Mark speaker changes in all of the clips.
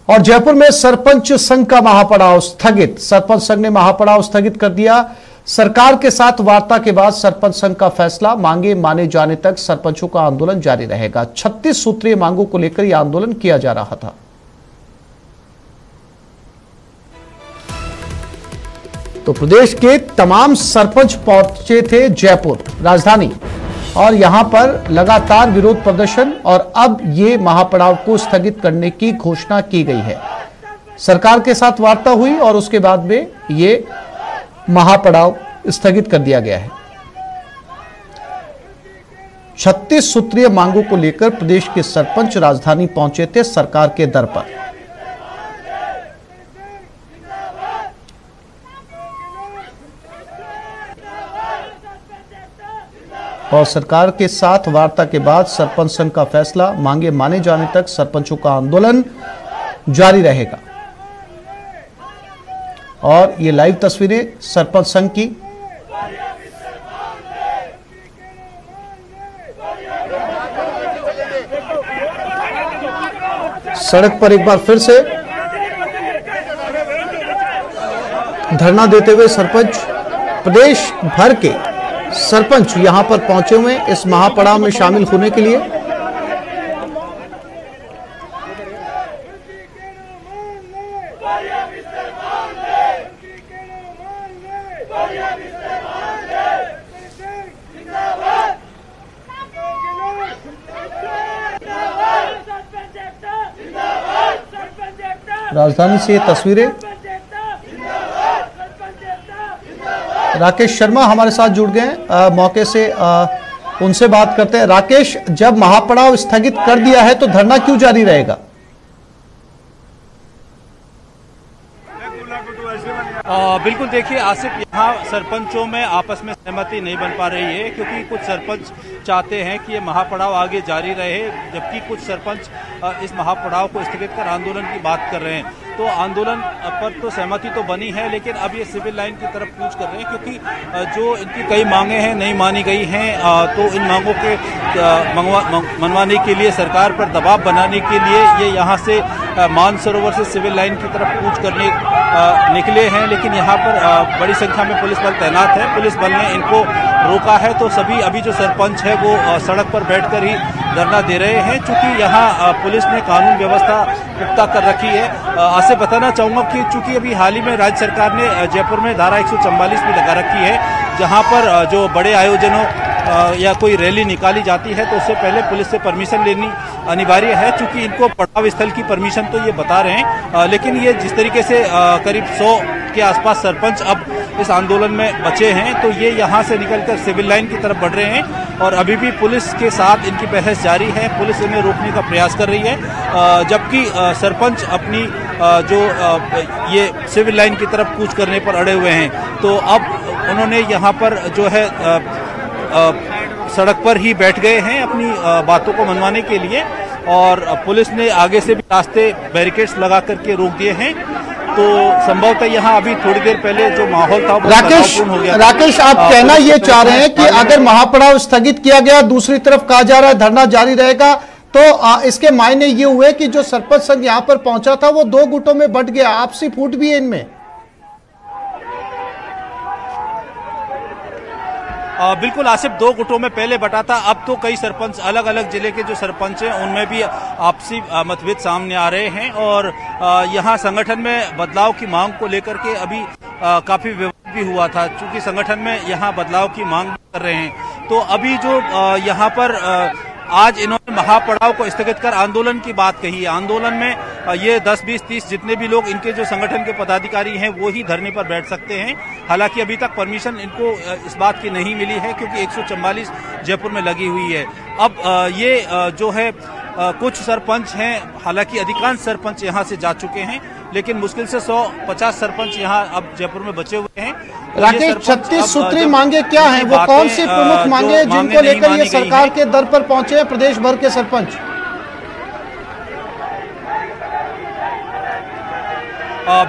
Speaker 1: और जयपुर में सरपंच संघ का महापड़ाव स्थगित। सरपंच संघ ने महापड़ाव स्थगित कर दिया। सरकार के साथ वार्ता के बाद सरपंच संघ का फैसला, मांगे माने जाने तक सरपंचों का आंदोलन जारी रहेगा। 36 सूत्रीय मांगों को लेकर यह आंदोलन किया जा रहा था। तो प्रदेश के तमाम सरपंच पहुंचे थे जयपुर राजधानी और यहां पर लगातार विरोध प्रदर्शन, और अब ये महापड़ाव को स्थगित करने की घोषणा की गई है। सरकार के साथ वार्ता हुई और उसके बाद में ये महापड़ाव स्थगित कर दिया गया है। 36 सूत्रीय मांगों को लेकर प्रदेश के सरपंच राजधानी पहुंचे थे सरकार के दर पर। और सरकार के साथ वार्ता के बाद सरपंच संघ का फैसला, मांगे माने जाने तक सरपंचों का आंदोलन जारी रहेगा। और ये लाइव तस्वीरें सरपंच संघ की। सड़क पर एक बार फिर से धरना देते हुए सरपंच, प्रदेश भर के सरपंच यहां पर पहुंचे हुए इस महापड़ाव में शामिल होने के लिए। राजधानी से तस्वीरें। राकेश शर्मा हमारे साथ जुड़ गए मौके से, उनसे बात करते हैं। राकेश, जब महापड़ाव स्थगित कर दिया है तो धरना क्यों जारी रहेगा?
Speaker 2: बिल्कुल, देखिए आसिफ, यहाँ सरपंचों में आपस में सहमति नहीं बन पा रही है, क्योंकि कुछ सरपंच चाहते हैं कि ये महापड़ाव आगे जारी रहे, जबकि कुछ सरपंच इस महापड़ाव को स्थगित कर आंदोलन की बात कर रहे हैं। तो आंदोलन पर तो सहमति तो बनी है, लेकिन अब ये सिविल लाइन की तरफ कूच कर रहे हैं, क्योंकि जो इनकी कई मांगे हैं नहीं मानी गई हैं। तो इन मांगों के मनवाने के लिए, सरकार पर दबाव बनाने के लिए ये यहाँ से मानसरोवर से सिविल लाइन की तरफ कूच करने निकले हैं। लेकिन यहाँ पर बड़ी संख्या में पुलिस बल तैनात है। पुलिस बल ने इनको रोका है, तो सभी अभी जो सरपंच है वो सड़क पर बैठकर ही धरना दे रहे हैं। चूंकि यहाँ पुलिस ने कानून व्यवस्था पुख्ता कर रखी है। आपसे बताना चाहूंगा कि चूंकि अभी हाल ही में राज्य सरकार ने जयपुर में धारा 144 भी लगा रखी है, जहां पर जो बड़े आयोजनों या कोई रैली निकाली जाती है तो उससे पहले पुलिस से परमिशन लेनी अनिवार्य है। चूंकि इनको पड़ाव स्थल की परमिशन तो ये बता रहे हैं, लेकिन ये जिस तरीके से करीब 100 के आसपास सरपंच अब इस आंदोलन में बचे हैं, तो ये यहाँ से निकलकर सिविल लाइन की तरफ बढ़ रहे हैं। और अभी भी पुलिस के साथ इनकी बहस जारी है। पुलिस इन्हें रोकने का प्रयास कर रही है, जबकि सरपंच अपनी जो ये सिविल लाइन की तरफ कूच करने पर अड़े हुए हैं। तो अब उन्होंने यहाँ पर जो है सड़क पर ही बैठ गए हैं अपनी बातों को मनवाने के लिए, और पुलिस ने आगे से भी रास्ते बैरिकेड्स लगा करके रोक दिए हैं। तो संभवतः यहाँ अभी थोड़ी देर पहले जो माहौल था वो तनावपूर्ण हो गया।
Speaker 1: राकेश, आप कहना ये चाह रहे हैं कि अगर महापड़ाव स्थगित किया गया, दूसरी तरफ कहा जा रहा है धरना जारी रहेगा, तो इसके मायने ये हुए कि जो सरपंच संघ यहाँ पर पहुंचा था वो दो गुटों में बंट गया, आपसी फूट भी है इनमें।
Speaker 2: बिल्कुल आसिफ, दो गुटों में पहले बटा था। अब तो कई सरपंच, अलग अलग जिले के जो सरपंच हैं उनमें भी आपसी मतभेद सामने आ रहे हैं। और यहाँ संगठन में बदलाव की मांग को लेकर के अभी काफी विवाद भी हुआ था, क्योंकि संगठन में यहाँ बदलाव की मांग कर रहे हैं। तो अभी जो यहाँ पर आज इन्होंने महापड़ाव को स्थगित कर आंदोलन की बात कही है। आंदोलन में ये 10, 20, 30 जितने भी लोग इनके जो संगठन के पदाधिकारी हैं वो ही धरने पर बैठ सकते हैं। हालांकि अभी तक परमिशन इनको इस बात की नहीं मिली है, क्योंकि 144 जयपुर में लगी हुई है। अब ये जो है कुछ सरपंच हैं, हालांकि अधिकांश सरपंच यहाँ से जा चुके हैं, लेकिन मुश्किल से 150 सरपंच यहाँ अब जयपुर में बचे हुए हैं।
Speaker 1: राकेश, 36 सूत्री मांगे क्या हैं? वो कौन सी प्रमुख मांगे हैं जिनको लेकर ये सरकार के दर पर पहुंचे हैं प्रदेश भर के सरपंच?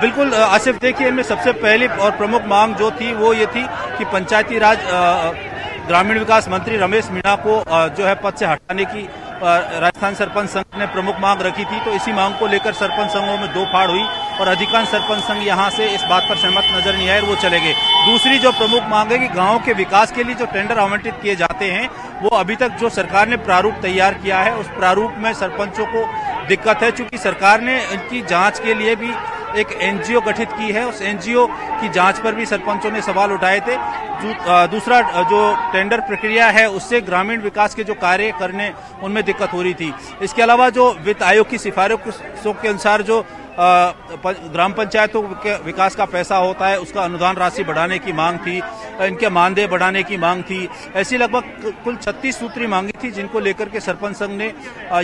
Speaker 2: बिल्कुल आसिफ, देखिए इनमें सबसे पहली और प्रमुख मांग जो थी वो ये थी कि पंचायती राज ग्रामीण विकास मंत्री रमेश मीणा को जो है पद से हटाने की राजस्थान सरपंच संघ ने प्रमुख मांग रखी थी, तो इसी मांग को लेकर सरपंच संघों में दो फाड़ हुई और अधिकांश सरपंच संघ यहां से इस बात पर सहमत नजर नहीं आए और वो चले गए। दूसरी जो प्रमुख मांग है कि गांव के विकास के लिए जो टेंडर आवंटित किए जाते हैं वो अभी तक जो सरकार ने प्रारूप तैयार किया है उस प्रारूप में सरपंचों को दिक्कत है, चूंकि सरकार ने इनकी जांच के लिए भी एक एनजीओ गठित की है। उस एनजीओ की जांच पर भी सरपंचों ने सवाल उठाए थे। दूसरा जो टेंडर प्रक्रिया है उससे ग्रामीण विकास के जो कार्य करने उनमें दिक्कत हो रही थी। इसके अलावा जो वित्त आयोग की सिफारिशों के अनुसार जो ग्राम पंचायतों के विकास का पैसा होता है उसका अनुदान राशि बढ़ाने की मांग थी, इनके मानदेय बढ़ाने की मांग थी। ऐसी लगभग कुल 36 सूत्री मांगी थी जिनको लेकर के सरपंच संघ ने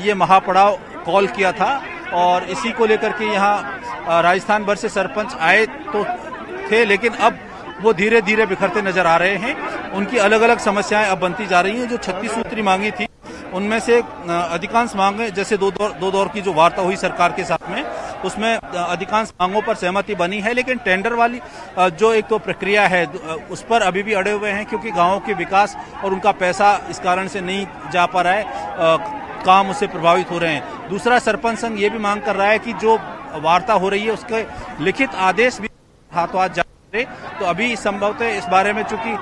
Speaker 2: ये महापड़ाव कॉल किया था और इसी को लेकर के यहाँ राजस्थान भर से सरपंच आए तो थे, लेकिन अब वो धीरे धीरे बिखरते नजर आ रहे हैं। उनकी अलग अलग समस्याएं अब बनती जा रही हैं। जो 36 सूत्री मांगी थी उनमें से अधिकांश मांगे, जैसे दो दौर की जो वार्ता हुई सरकार के साथ में, उसमें अधिकांश मांगों पर सहमति बनी है, लेकिन टेंडर वाली जो एक तो प्रक्रिया है उस पर अभी भी अड़े हुए हैं, क्योंकि गांवों के विकास और उनका पैसा इस कारण से नहीं जा पा रहा है, काम उससे प्रभावित हो रहे हैं। दूसरा, सरपंच संघ ये भी मांग कर रहा है कि जो वार्ता हो रही है उसके लिखित आदेश भी हाथों हाथ जारी करे। तो अभी संभवतः इस बारे में चूंकि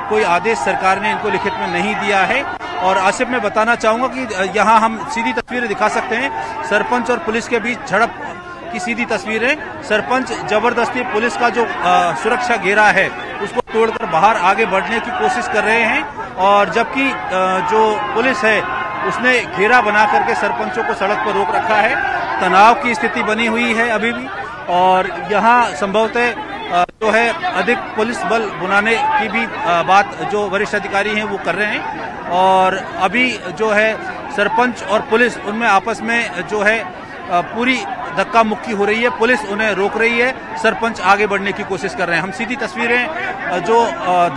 Speaker 2: कोई आदेश सरकार ने इनको लिखित में नहीं दिया है। और आसिफ, मैं बताना चाहूंगा कि यहाँ हम सीधी तस्वीरें दिखा सकते हैं सरपंच और पुलिस के बीच झड़प की सीधी तस्वीरें। सरपंच जबरदस्ती पुलिस का जो सुरक्षा घेरा है उसको तोड़कर बाहर आगे बढ़ने की कोशिश कर रहे हैं, और जबकि जो पुलिस है उसने घेरा बना करके सरपंचों को सड़क पर रोक रखा है। तनाव की स्थिति बनी हुई है अभी भी, और यहाँ संभवतः जो है अधिक पुलिस बल बुलाने की भी बात जो वरिष्ठ अधिकारी हैं वो कर रहे हैं। और अभी जो है सरपंच और पुलिस उनमें आपस में जो है पूरी धक्का मुक्की हो रही है। पुलिस उन्हें रोक रही है, सरपंच आगे बढ़ने की कोशिश कर रहे हैं। हम सीधी तस्वीरें जो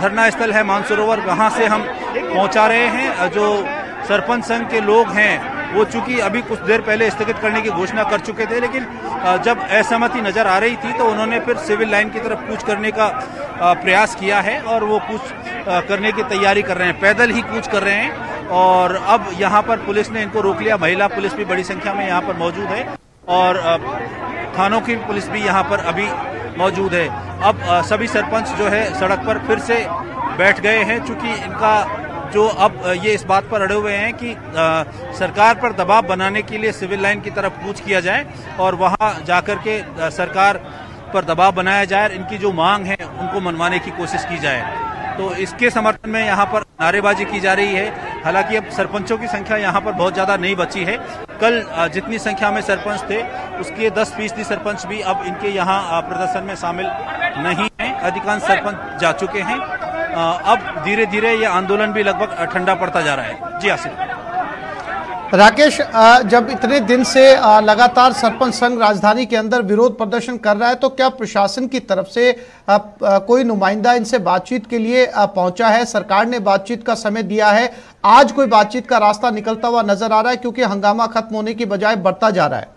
Speaker 2: धरना स्थल है मानसरोवर, वहां से हम पहुंचा रहे हैं। जो सरपंच संघ के लोग हैं वो चूंकि अभी कुछ देर पहले स्थगित करने की घोषणा कर चुके थे, लेकिन जब असहमति नजर आ रही थी तो उन्होंने फिर सिविल लाइन की तरफ कूच करने का प्रयास किया है और वो कूच करने की तैयारी कर रहे हैं, पैदल ही कूच कर रहे हैं। और अब यहाँ पर पुलिस ने इनको रोक लिया। महिला पुलिस भी बड़ी संख्या में यहाँ पर मौजूद है और थानों की पुलिस भी यहाँ पर अभी मौजूद है। अब सभी सरपंच जो है सड़क पर फिर से बैठ गए हैं, चूंकि इनका जो अब ये इस बात पर अड़े हुए हैं कि सरकार पर दबाव बनाने के लिए सिविल लाइन की तरफ कूच किया जाए और वहां जाकर के सरकार पर दबाव बनाया जाए, इनकी जो मांग है उनको मनवाने की कोशिश की जाए। तो इसके समर्थन में यहाँ पर नारेबाजी की जा रही है। हालांकि अब सरपंचों की संख्या यहाँ पर बहुत ज्यादा नहीं बची है। कल जितनी संख्या में सरपंच थे उसके 10% सरपंच भी अब इनके यहाँ प्रदर्शन में शामिल नहीं हैं। अधिकांश सरपंच जा चुके हैं। अब धीरे धीरे ये आंदोलन भी लगभग ठंडा पड़ता जा रहा है। जी आसिफ।
Speaker 1: राकेश, जब इतने दिन से लगातार सरपंच संघ राजधानी के अंदर विरोध प्रदर्शन कर रहा है, तो क्या प्रशासन की तरफ से कोई नुमाइंदा इनसे बातचीत के लिए पहुंचा है? सरकार ने बातचीत का समय दिया है, आज कोई बातचीत का रास्ता निकलता हुआ नजर आ रहा है, क्योंकि हंगामा खत्म होने की बजाय बढ़ता जा रहा है?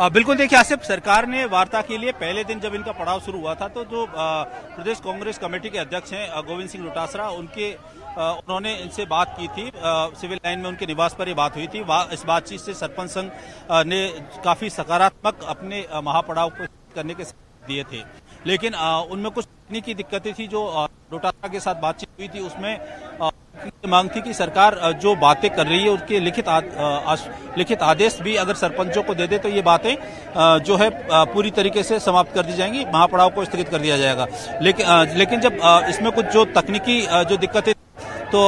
Speaker 2: बिल्कुल, देखिए आसिफ, सरकार ने वार्ता के लिए पहले दिन जब इनका पड़ाव शुरू हुआ था तो जो प्रदेश कांग्रेस कमेटी के अध्यक्ष हैं गोविंद सिंह डोटासरा, उन्होंने इनसे बात की थी। सिविल लाइन में उनके निवास पर ये बात हुई थी। इस बातचीत से सरपंच संघ ने काफी सकारात्मक अपने महापड़ाव को करने के दिए थे, लेकिन उनमें कुछ तकनीकी दिक्कतें थी। जो डोटासरा के साथ बातचीत हुई थी उसमें मांग थी कि सरकार जो बातें कर रही है उसके लिखित आदेश भी अगर सरपंचों को दे दे तो ये बातें जो है पूरी तरीके से समाप्त कर दी जाएंगी, महापड़ाव को स्थगित कर दिया जाएगा। लेकिन जब इसमें कुछ जो तकनीकी जो दिक्कतें, तो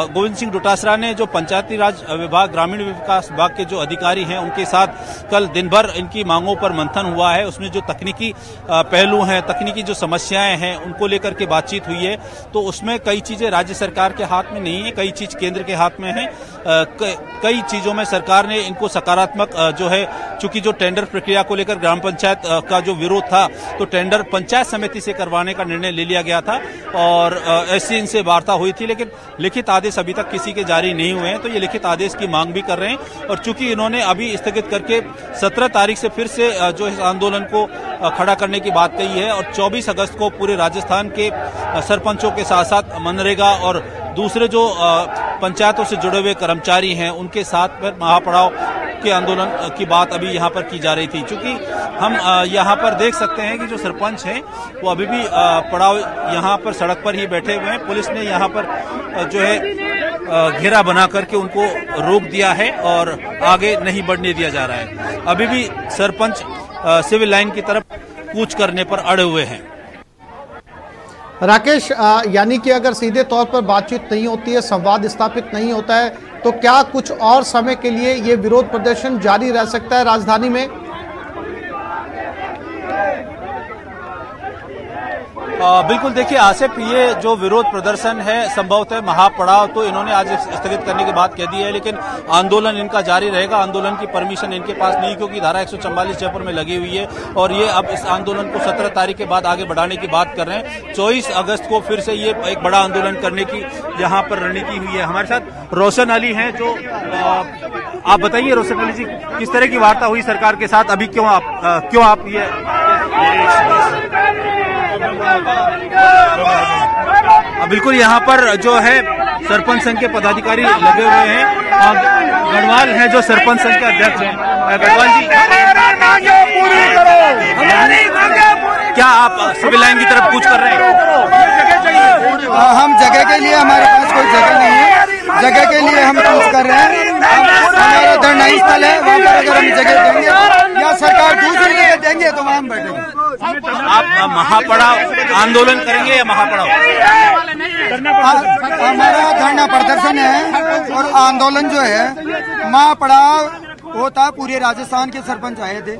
Speaker 2: गोविंद सिंह डोटासरा ने जो पंचायती राज विभाग, ग्रामीण विकास विभाग के जो अधिकारी हैं उनके साथ कल दिन भर इनकी मांगों पर मंथन हुआ है। उसमें जो तकनीकी पहलू हैं, तकनीकी जो समस्याएं हैं उनको लेकर के बातचीत हुई है। तो उसमें कई चीजें राज्य सरकार के हाथ में नहीं है, कई चीज केंद्र के हाथ में है। कई चीजों में सरकार ने इनको सकारात्मक जो है, चूंकि जो टेंडर प्रक्रिया को लेकर ग्राम पंचायत का जो विरोध था तो टेंडर पंचायत समिति से करवाने का निर्णय ले लिया गया था और ऐसी इनसे वार्ता हुई थी, लेकिन लिखित आदेश अभी तक किसी के जारी नहीं हुए हैं। तो ये लिखित आदेश की मांग भी कर रहे हैं और चूंकि इन्होंने अभी स्थगित करके 17 तारीख से फिर से जो इस आंदोलन को खड़ा करने की बात कही है और 24 अगस्त को पूरे राजस्थान के सरपंचों के साथ साथ मनरेगा और दूसरे जो पंचायतों से जुड़े हुए कर्मचारी हैं उनके साथ पर महापड़ाव के आंदोलन की बात अभी यहाँ पर की जा रही थी। चूंकि हम यहाँ पर देख सकते हैं कि जो सरपंच हैं वो अभी भी पड़ाव यहाँ पर सड़क पर ही बैठे हुए हैं। पुलिस ने यहाँ पर जो है घेरा बना करके उनको रोक दिया है और आगे नहीं बढ़ने दिया जा रहा है। अभी भी सरपंच सिविल लाइन की तरफ कूच करने पर अड़े हुए हैं।
Speaker 1: राकेश, यानी कि अगर सीधे तौर पर बातचीत नहीं होती है, संवाद स्थापित नहीं होता है, तो क्या कुछ और समय के लिए ये विरोध प्रदर्शन जारी रह सकता है राजधानी में?
Speaker 2: बिल्कुल, देखिए आसिफ, ये जो विरोध प्रदर्शन है संभवतः महापड़ाव तो इन्होंने आज स्थगित करने की बात कह दी है, लेकिन आंदोलन इनका जारी रहेगा। आंदोलन की परमिशन इनके पास नहीं, क्योंकि धारा 144 जयपुर में लगी हुई है और ये अब इस आंदोलन को 17 तारीख के बाद आगे बढ़ाने की बात कर रहे हैं। 24 अगस्त को फिर से ये एक बड़ा आंदोलन करने की यहाँ पर रणनीति हुई है। हमारे साथ रोशन अली हैं, जो आप बताइए रोशन अली जी, किस तरह की वार्ता हुई सरकार के साथ, अभी क्यों आप ये बिल्कुल यहाँ पर जो है सरपंच संघ के पदाधिकारी लगे हुए हैं। गढ़वाल हैं जो सरपंच संघ के अध्यक्ष हैं। गढ़वाल जी, क्या आप सिविल लाइन की तरफ कूच कर रहे हैं?
Speaker 3: हम जगह के लिए, हमारे पास कोई जगह नहीं है, जगह के लिए हम कूच कर रहे हैं। हमारा धरना स्थल है, वहाँ पर अगर हम जगह देंगे या सरकार दूसरी जगह देंगे तो वहाँ हम बैठेंगे।
Speaker 2: आप महापड़ाव आंदोलन करेंगे या महापड़ाव?
Speaker 3: हमारा धरना प्रदर्शन है और आंदोलन जो है महापड़ाव होता है। पूरे राजस्थान के सरपंच आए थे,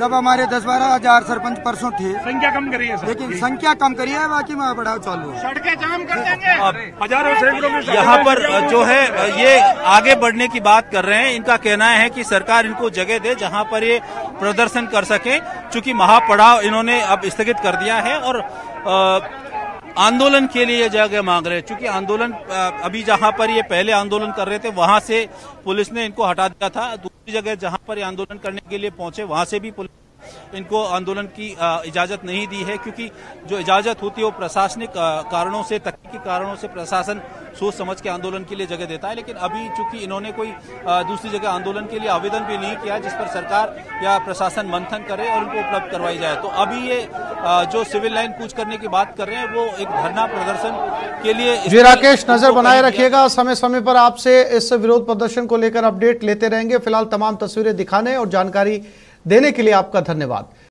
Speaker 3: तब हमारे 10-12 हजार सरपंच परसों थे।
Speaker 4: संख्या कम करिए,
Speaker 3: लेकिन संख्या कम करिए, बाकी महापड़ाव चालू है।
Speaker 4: सड़कें जाम कर देंगे, हजारों सैकड़ों में।
Speaker 2: यहाँ पर जो है ये आगे बढ़ने की बात कर रहे हैं। इनका कहना है कि सरकार इनको जगह दे जहाँ पर ये प्रदर्शन कर सके। चूंकि महापड़ाव इन्होंने अब स्थगित कर दिया है और आंदोलन के लिए जगह मांग रहे हैं। चूंकि आंदोलन अभी जहां पर ये पहले आंदोलन कर रहे थे वहां से पुलिस ने इनको हटा दिया था। दूसरी जगह जहां पर ये आंदोलन करने के लिए पहुंचे वहां से भी पुलिस इनको आंदोलन की इजाजत नहीं दी है, क्योंकि जो इजाजत होती है वो प्रशासनिक कारणों से, तकनीकी कारणों से प्रशासन सोच समझ के आंदोलन के लिए जगह देता है। लेकिन अभी चूंकि इन्होंने कोई दूसरी जगह आंदोलन के लिए आवेदन भी नहीं किया जिस पर सरकार या प्रशासन मंथन करे और उनको उपलब्ध करवाई जाए, तो अभी ये जो सिविल लाइन कूच करने की बात कर रहे हैं वो एक धरना प्रदर्शन के लिए।
Speaker 1: जी राकेश, नजर बनाए रखिएगा, समय समय पर आपसे इस विरोध प्रदर्शन को लेकर अपडेट लेते रहेंगे। फिलहाल तमाम तस्वीरें दिखाने और जानकारी देने के लिए आपका धन्यवाद।